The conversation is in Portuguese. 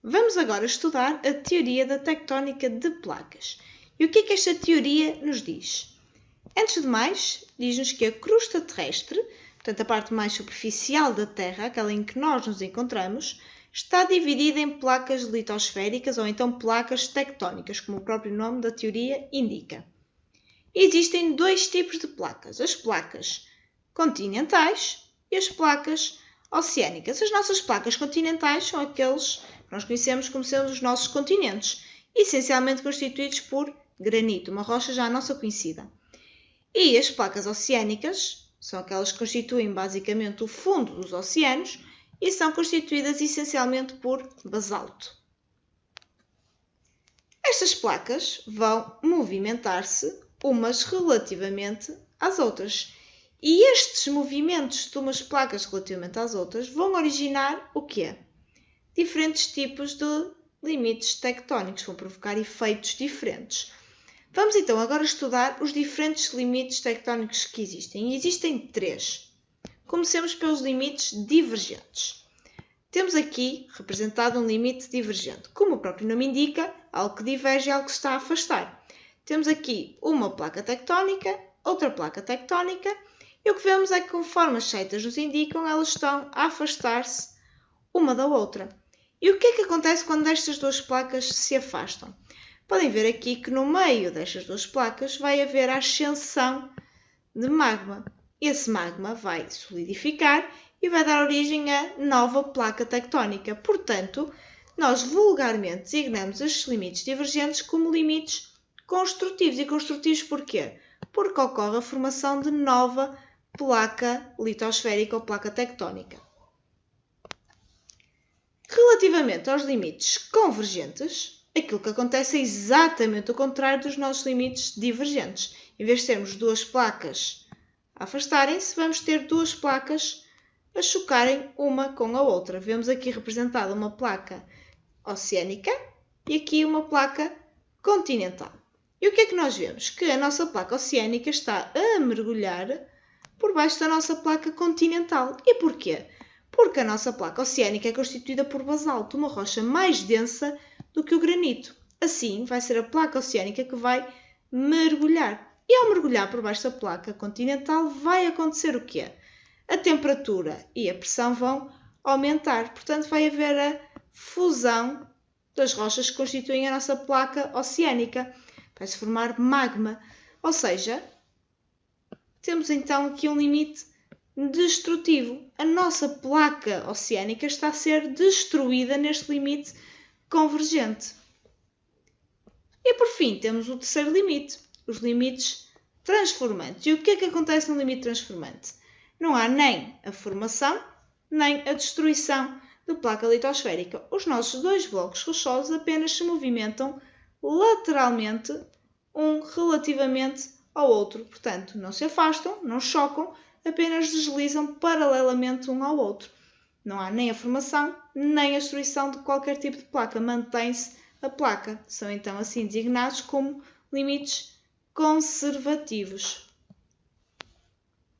Vamos agora estudar a teoria da tectónica de placas. E o que é que esta teoria nos diz? Antes de mais, diz-nos que a crosta terrestre, portanto a parte mais superficial da Terra, aquela em que nós nos encontramos, está dividida em placas litosféricas ou então placas tectónicas, como o próprio nome da teoria indica. Existem dois tipos de placas, as placas continentais e as placas oceânicas. As nossas placas continentais são aqueles que nós conhecemos como sendo os nossos continentes, essencialmente constituídos por granito, uma rocha já nossa conhecida. E as placas oceânicas são aquelas que constituem basicamente o fundo dos oceanos e são constituídas essencialmente por basalto. Estas placas vão movimentar-se umas relativamente às outras. E estes movimentos de umas placas relativamente às outras vão originar o quê? Diferentes tipos de limites tectónicos, vão provocar efeitos diferentes. Vamos então agora estudar os diferentes limites tectónicos que existem. E existem três. Comecemos pelos limites divergentes. Temos aqui representado um limite divergente. Como o próprio nome indica, algo que diverge é algo que se está a afastar. Temos aqui uma placa tectónica, outra placa tectónica, e o que vemos é que, conforme as setas nos indicam, elas estão a afastar-se uma da outra. E o que é que acontece quando estas duas placas se afastam? Podem ver aqui que no meio destas duas placas vai haver a ascensão de magma. Esse magma vai solidificar e vai dar origem a nova placa tectónica. Portanto, nós vulgarmente designamos estes limites divergentes como limites construtivos. E construtivos porquê? Porque ocorre a formação de nova placa litosférica ou placa tectónica. Relativamente aos limites convergentes, aquilo que acontece é exatamente o contrário dos nossos limites divergentes. Em vez de termos duas placas a afastarem-se, vamos ter duas placas a chocarem uma com a outra. Vemos aqui representada uma placa oceânica e aqui uma placa continental. E o que é que nós vemos? Que a nossa placa oceânica está a mergulhar por baixo da nossa placa continental. E porquê? Porque a nossa placa oceânica é constituída por basalto, uma rocha mais densa do que o granito. Assim, vai ser a placa oceânica que vai mergulhar. E ao mergulhar por baixo da placa continental, vai acontecer o quê? A temperatura e a pressão vão aumentar. Portanto, vai haver a fusão das rochas que constituem a nossa placa oceânica. Vai-se formar magma. Ou seja, temos então aqui um limite destrutivo. A nossa placa oceânica está a ser destruída neste limite convergente. E por fim, temos o terceiro limite, os limites transformantes. E o que é que acontece no limite transformante? Não há nem a formação, nem a destruição da placa litosférica. Os nossos dois blocos rochosos apenas se movimentam lateralmente, um relativamente ao outro. Portanto, não se afastam, não chocam, apenas deslizam paralelamente um ao outro. Não há nem a formação, nem a destruição de qualquer tipo de placa. Mantém-se a placa. São então assim designados como limites conservativos.